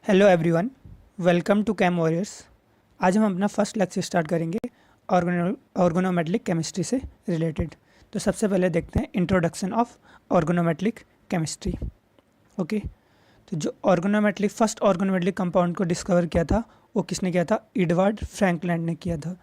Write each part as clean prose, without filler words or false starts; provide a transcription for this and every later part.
Hello everyone, welcome to Chem Warriors. आज हम अपना फर्स्ट लेक्चर स्टार्ट करेंगे ऑर्गेनोमेटलिक केमिस्ट्री से रिलेटेड। तो सबसे पहले देखते हैं introduction of organometallic chemistry. Okay, तो जो फर्स्ट ऑर्गेनोमेटलिक कंपाउंड को डिस्कवर किया था वो किसने किया था? एडवर्ड फ्रैंकलैंड ने किया था।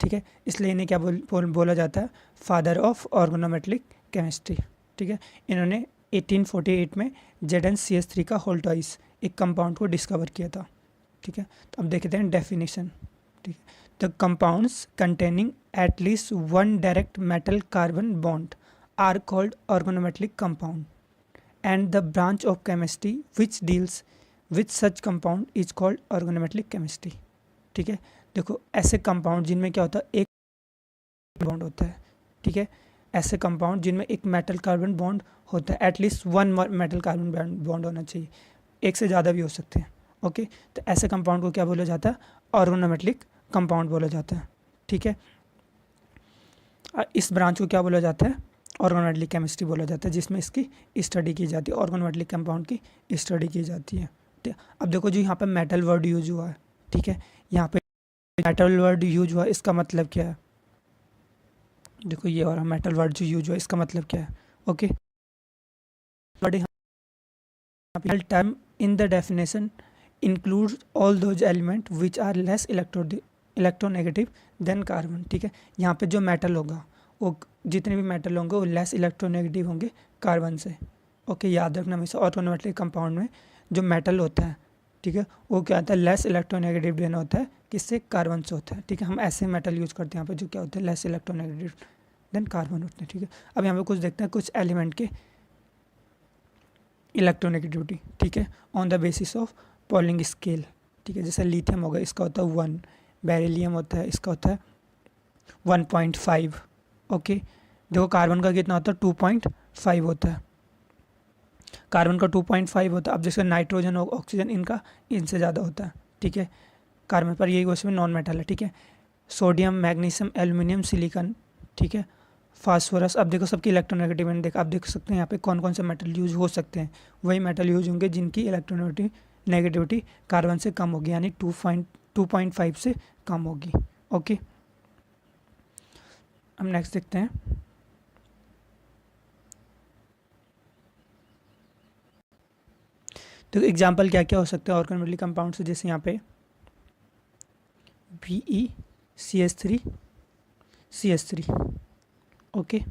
ठीक है, इसलिए इन्हें क्या बोला जाता है? Father of organometallic chemistry. ठीक है, इन्होंने 1848 में ZnCH3 का होल्टॉइस एक कंपाउंड को डिस्कवर किया था। ठीक है, तो अब देखते हैं डेफिनेशन। ठीक है, the compounds containing at least one direct metal carbon bond are called organometallic compound and the branch of chemistry which deals with such compound is called organometallic chemistry. ठीक है, देखो ऐसे कंपाउंड जिनमें क्या होता है, एक बॉन्ड होता है। ठीक है, ऐसे कंपाउंड जिनमें एक मेटल कार्बन बॉन्ड होता है, at least one metal carbon bond होना चाहिए, एक से ज़्यादा भी हो सकते हैं। ओके, तो ऐसे कंपाउंड को क्या बोला जाता है? ऑर्गेनोमेटलिक कंपाउंड बोला जाता है। ठीक है, इस ब्रांच को क्या बोला जाता है? ऑर्गेनोमेटलिक केमिस्ट्री बोला जाता है, जिसमें इसकी स्टडी की जाती है, ऑर्गेनोमेटलिक कंपाउंड की स्टडी की जाती है। ठीक है, अब देखो जी, यहाँ पे मेटल वर्ड यूज हुआ है। ठीक है, यहाँ पे मेटल वर्ड यूज हुआ, इसका मतलब क्या है? देखो ये और मेटल वर्ड जो यूज हुआ, इसका मतलब क्या है? Okay, term in the definition includes all those elements which are less electronegative than carbon। ठीक है, यहाँ पे जो मेटल होगा, वो जितने भी मेटल होंगे वो लेस इलेक्ट्रोनेगेटिव होंगे कार्बन से। ओके, याद रखना हमेशा ऑर्गेनोमेटलिक कंपाउंड में जो मेटल होता है, ठीक है, वो क्या होता है? लेस इलेक्ट्रोनेगेटिव देन होता है, किससे? कार्बन से होता है। ठीक है, हम ऐसे मेटल यूज़ करते हैं यहाँ पे, जो क्या होते हैं? लेस इलेक्ट्रोनेगेटिव देन कार्बन होते हैं। ठीक है, अब यहाँ पे कुछ देखते हैं कुछ एलिमेंट के इलेक्ट्रोनेगेटिविटी। ठीक है, on the basis of polling scale. ठीक है, जैसे लिथियम होगा, इसका होता है 1, बेरिलियम होता है, इसका होता है 1.5। ओके, देखो कार्बन का कितना होता है? 2.5 होता है, कार्बन का 2.5 होता है। अब जैसे नाइट्रोजन और ऑक्सीजन, इनका इनसे ज़्यादा होता है। ठीक है, कार्बन पर यही उसमें नॉन मेटल है। ठीक है, सोडियम, मैग्नीशियम, एल्यूमिनियम, सिलिकॉन, ठीक है, फास्फोरस। अब देखो सबकी इलेक्ट्रोनेगेटिविटी देख, आप देख सकते हैं यहाँ पे कौन कौन से मेटल यूज हो सकते हैं। वही मेटल यूज होंगे जिनकी नेगेटिविटी कार्बन से कम होगी, यानी 2.5 से कम होगी। ओके, हम नेक्स्ट देखते हैं। तो एग्जाम्पल क्या क्या हो सकते हैं ऑर्गेनोमेटलिक कंपाउंड से? जैसे यहाँ पे BeCH3 CH3। ओके,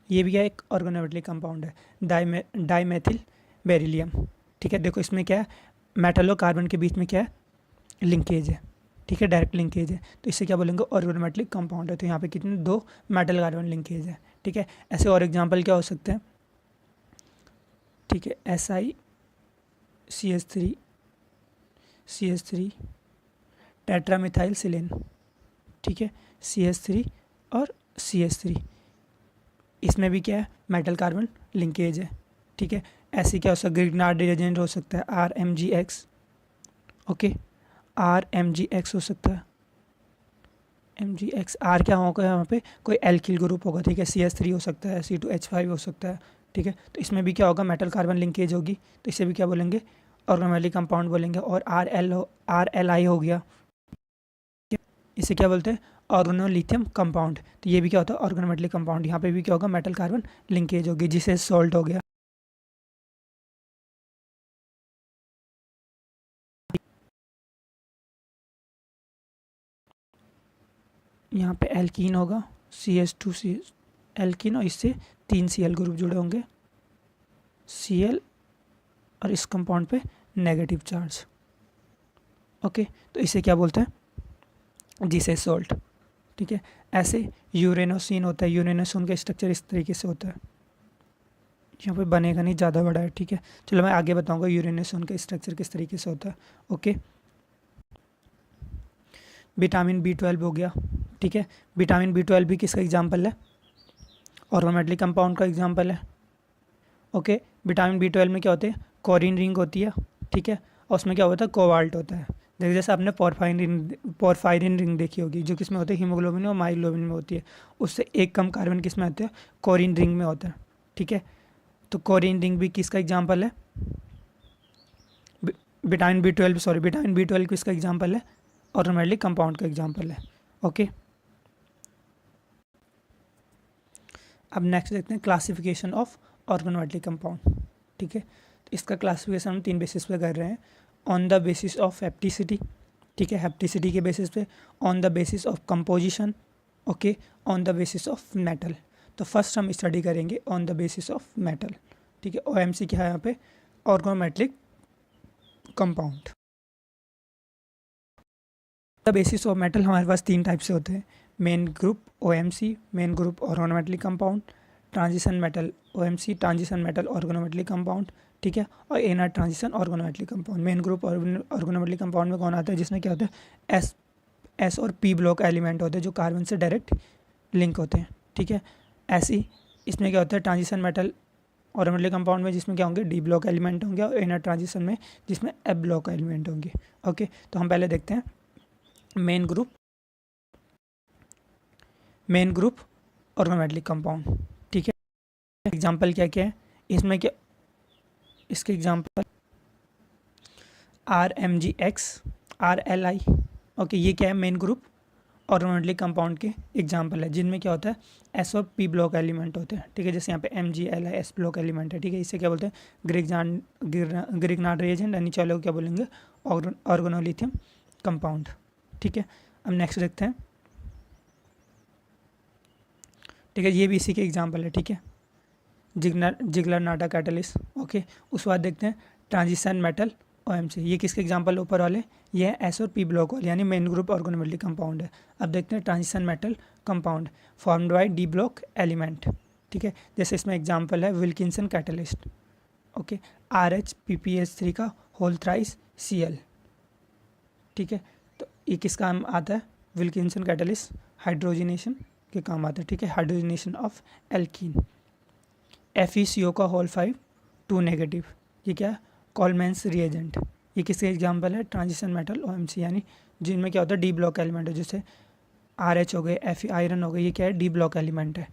ये भी क्या एक ऑर्गेनोमेटलिक कंपाउंड है, डाईमेथिल बेरिलियम। ठीक है, देखो इसमें क्या है? मेटल और कार्बन के बीच में क्या है? लिंकेज है। ठीक है, डायरेक्ट लिंकेज है, तो इससे क्या बोलेंगे? ऑर्गेनोमेटलिक कंपाउंड है। तो यहाँ पे कितने? 2 मेटल कार्बन लिंकेज है। ठीक है, ऐसे और एग्जांपल क्या हो सकते हैं? ठीक है, SiCH3 टेट्रामिथाइल सिलेन। ठीक है, CH3 और CH3, इसमें भी क्या है? मेटल कार्बन लिंकेज है। ठीक है, ऐसे क्या हो सकता है? ग्रिग्नार्ड रिएजेंट हो सकता है, RMgX। ओके, RMgX हो सकता है, MgX। R क्या होगा यहाँ पे? कोई एल्किल ग्रुप होगा। ठीक है, CH3 हो सकता है, C2H5 हो सकता है। ठीक है, तो इसमें भी क्या होगा? मेटल कार्बन लिंकेज होगी, तो इसे भी क्या बोलेंगे? ऑर्गेनोमेटलिक कंपाउंड बोलेंगे। और RLI हो गया, इसे क्या बोलते हैं? Organolithium compound. तो ये भी क्या होता है? Organometallic compound. यहाँ पे भी क्या होगा? मेटल कार्बन लिंकेज होगी, जिसे सॉल्ट हो गया। यहाँ पे एल्कीन होगा, CH2 एल्कीन, और इससे 3 Cl ग्रुप जुड़े होंगे, Cl, और इस कंपाउंड पे नेगेटिव चार्ज। ओके, तो इसे क्या बोलते हैं? जिसे सॉल्ट। ठीक है, ऐसे यूरेनोसिन होता है, यूरेनोसिन का स्ट्रक्चर इस तरीके से होता है। यहाँ पे बनेगा नहीं, ज़्यादा बड़ा है। ठीक है, चलो मैं आगे बताऊँगा यूरेनोसिन का स्ट्रक्चर किस तरीके से होता है। ओके, विटामिन B12 हो गया। ठीक है, विटामिन B12 भी किसका एग्जाम्पल है? ऑर्गेनोमेटलिक कंपाउंड का एग्जाम्पल है। ओके, विटामिन B12 में क्या होते हैं? कोरिन रिंग होती है। ठीक है, और उसमें क्या होता है? कोबाल्ट होता है। देखिए जैसे आपने पोरफायरिन रिंग देखी होगी, जो किस में होती है? हीमोग्लोबिन और माइग्लोबिन में होती है। उससे एक कम कार्बन किस में होता है? कोरिन रिंग में होता है। ठीक है, तो कोरिन रिंग भी किसका एग्जाम्पल है? विटामिन बी ट्वेल्व किसका एग्जाम्पल है, ऑर्गेनोमेटेलिक कंपाउंड का एग्जाम्पल है। ओके, अब नेक्स्ट देखते हैं क्लासिफिकेशन ऑफ ऑर्गेनोमेटेलिक कंपाउंड। ठीक है, तो इसका क्लासिफिकेशन हम 3 बेसिस पे कर रहे हैं। ऑन द बेसिस ऑफ हेप्टिसिटी, ठीक है, हेप्टिसिटी के बेसिस पे, on the basis of composition, okay, on the basis of metal. तो फर्स्ट हम स्टडी करेंगे on the basis of metal. ठीक है, OMC क्या है यहाँ पे, organometallic compound. The basis of metal हमारे पास 3 टाइप से होते हैं, main group OMC, main group organometallic compound, transition metal OMC, transition metal organometallic compound. ठीक है, और inner transition organometallic compound. Main group organometallic compound में कौन आता है, जिसमें क्या होता है, एस और पी ब्लॉक एलिमेंट होते हैं जो कार्बन से डायरेक्ट लिंक होते हैं। ठीक है, ऐसी इसमें क्या होता है, ट्रांजिशन मेटल ऑर्गेनोमेटेलिक कंपाउंड में जिसमें क्या होंगे, डी ब्लॉक एलिमेंट होंगे, और इनर ट्रांजिशन में जिसमें एफ ब्लॉक एलिमेंट होंगे। ओके, तो हम पहले देखते हैं मेन ग्रुप ऑर्गेनोमेटेलिक कंपाउंड। ठीक है, एग्जांपल क्या क्या है इसमें, क्या इसके एग्जांपल RMgX, RLI। ओके, ये क्या है, मेन ग्रुप ऑर्गेनोमेटेलिक कंपाउंड के एग्जांपल है, जिनमें क्या होता है, एस और पी ब्लॉक एलिमेंट होते हैं। ठीक है, जैसे यहाँ पे MgLi एस ब्लॉक एलिमेंट है। ठीक है, इसे क्या बोलते हैं, ग्रिग्नार्ड रिएजेंट, यानी चलो क्या बोलेंगे, ऑर्गेनोलिथियम कंपाउंड। ठीक है, अब नेक्स्ट देखते हैं। ठीक है, ये भी इसी के एग्जांपल है। ठीक है, जिगलर नाटा कैटलिस्ट। ओके, उस बाद देखते हैं ट्रांजिशन मेटल OMC, ये किसके एग्जांपल ऊपर वाले, ये है एस और पी ब्लॉक वाले, यानी मेन ग्रुप ऑर्गेनोमेटेलिक कंपाउंड है। अब देखते हैं transition metal compound formed by D block element. ठीक है, जैसे इसमें एग्जांपल है Wilkinson catalyst. Okay, RH PPH3 का होल थ्राइस Cl। ठीक है, तो ये किस काम आता है, विल्किंसन कैटलिस्ट हाइड्रोजनेशन के काम आता है। ठीक है, हाइड्रोजनेशन ऑफ एल्कीन। FeCO का होल 5 2 नेगेटिव, ये क्या है, कॉलमैन्स रिएजेंट। ये किसके एग्जांपल है, ट्रांजिशन मेटल OMC, यानी जिनमें क्या होता है, डी ब्लॉक एलिमेंट है, जैसे RH हो गए, Fe आयरन हो गए, ये क्या है, डी ब्लॉक एलिमेंट है।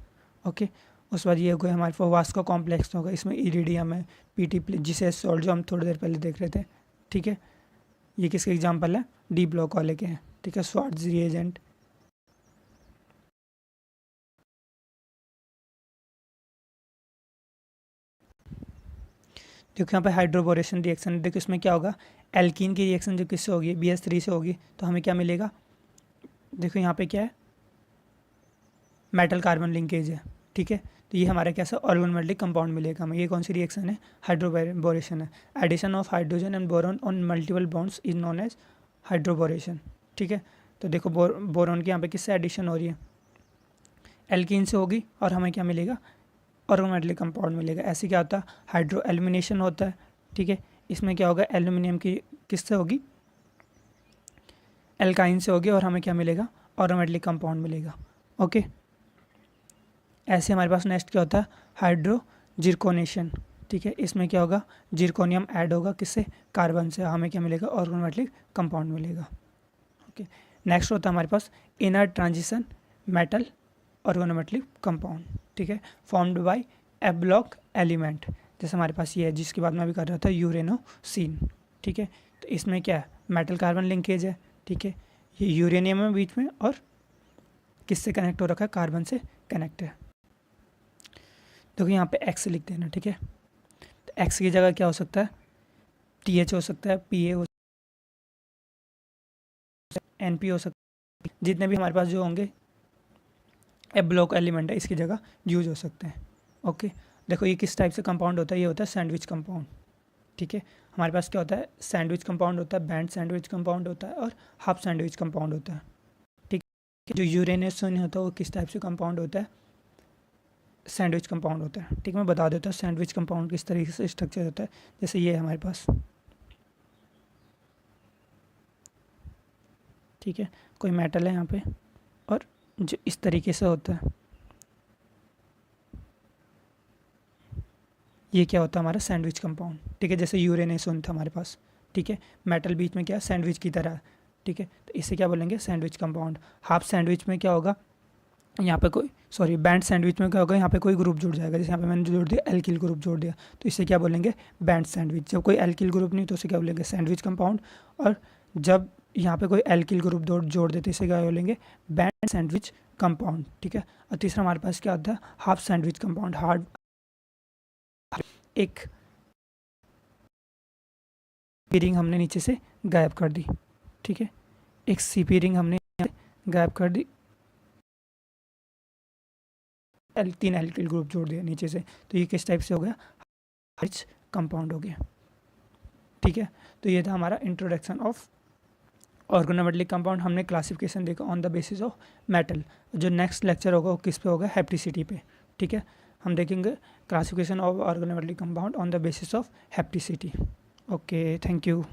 ओके, उस बाद ये हो गए हमारे पास वास्को कॉम्प्लेक्स होगा, इसमें इरिडियम है, PT जिसे सॉल्ट जो हम थोड़ी देर पहले देख रहे थे। ठीक है, ये किसके एग्जाम्पल है, डी ब्लॉक वाले के हैं। ठीक है, स्वार्ट्ज रिएजेंट। देखो यहाँ पे हाइड्रोबोरेशन रिएक्शन, देखो इसमें क्या होगा, एल्कीन की रिएक्शन जो किससे होगी, BH3 से होगी, तो हमें क्या मिलेगा, देखो यहाँ पे क्या है, मेटल कार्बन लिंकेज है। ठीक है, तो ये हमारा कैसा ऑर्गेनोमेटेलिक कंपाउंड मिलेगा हमें। ये कौन सी रिएक्शन है, हाइड्रोबोरेशन है। Addition of hydrogen and boron on multiple bonds is known as hydroboration. ठीक है, तो देखो बोरॉन की यहाँ पे किससे एडिशन हो रही है, एल्कीन से होगी, और हमें क्या मिलेगा, ऑर्गेनोमेटेलिक कंपाउंड मिलेगा। ऐसे क्या होता है, हाइड्रो एल्यूमिनेशन होता है। ठीक है, इसमें क्या होगा, एल्यूमिनियम की किससे होगी, एल्काइन से होगी, और हमें क्या मिलेगा, ऑर्गेनोमेटेलिक कंपाउंड मिलेगा। ओके, ऐसे हमारे पास नेक्स्ट क्या होता है, हाइड्रो जिरकोनेशन। ठीक है, इसमें क्या होगा, जिरकोनियम ऐड होगा किससे, कार्बन से, हमें क्या मिलेगा, ऑर्गेनोमेटेलिक कंपाउंड मिलेगा। ओके, नेक्स्ट होता है हमारे पास inner transition metal organometallic compound. ठीक है, formed by f block element, जैसे हमारे पास ये है, जिसकी बात मैं भी कर रहा था, यूरेनोसिन। ठीक है, तो इसमें क्या है, मेटल कार्बन लिंकेज है। ठीक है, ये यूरेनियम है बीच में, और किससे कनेक्ट हो रखा है, कार्बन से कनेक्ट है। देखो यहाँ पे X लिख देना। ठीक है, तो X की जगह क्या हो सकता है, TH हो सकता है, PA हो सकता है, NP हो सकता है, जितने भी हमारे पास जो होंगे एफ ब्लॉक एलिमेंट है, इसकी जगह यूज हो सकते हैं। ओके, देखो ये किस टाइप से कंपाउंड होता है, ये होता है सैंडविच कंपाउंड। ठीक है, हमारे पास क्या होता है, सैंडविच कंपाउंड होता है, बैंड सैंडविच कंपाउंड होता है, और हाफ सैंडविच कंपाउंड होता है। ठीक है, जो यूरेनियम होता है वो किस टाइप से कंपाउंड होता है, सैंडविच कंपाउंड होता है। ठीक है, मैं बता देता हूँ सैंडविच कंपाउंड किस तरीके से स्ट्रक्चर होता है। जैसे ये है हमारे पास, ठीक है, कोई मेटल है यहाँ पे, और जो इस तरीके से होता है, ये क्या होता है, हमारा सैंडविच कंपाउंड। ठीक है, जैसे यूरेनियम था हमारे पास। ठीक है, मेटल बीच में क्या, सैंडविच की तरह। ठीक है, तो इसे क्या बोलेंगे, सैंडविच कंपाउंड। हाफ सैंडविच में क्या होगा, यहाँ पे कोई सॉरी बैंड सैंडविच में क्या होगा, यहाँ पे कोई ग्रुप जुड़ जाएगा। जैसे यहाँ पे मैंने जोड़ दिया एल्किल ग्रुप जोड़ दिया, तो इसे क्या बोलेंगे, बैंड सैंडविच। जब कोई एल्किल ग्रुप नहीं तो उसे क्या बोलेंगे, सैंडविच कंपाउंड। और जब यहाँ पे कोई एल्किल ग्रुप जोड़ देते इसे क्या बोलेंगे, बैंड सैंडविच कंपाउंड। ठीक है। और तीसरा हमारे पास क्या होता है, हाफ सैंडविच कंपाउंड। हार्ड एक रिंग हमने नीचे से गायब कर दी। ठीक है, एक सीपी रिंग हमने गायब कर दी, तीन एल्किल ग्रुप जोड़ दिया नीचे से, तो ये किस टाइप से हो गया, रिच कंपाउंड हो गया। ठीक है, तो ये था हमारा इंट्रोडक्शन ऑफ ऑर्गेनोमेटेलिक कंपाउंड। हमने क्लासिफिकेशन देखा on the basis of metal. जो नेक्स्ट लेक्चर होगा वो किस पे होगा, हेप्टिसिटी पे। ठीक है, हम देखेंगे classification of organometallic compound on the basis of hapticity. Okay, thank you.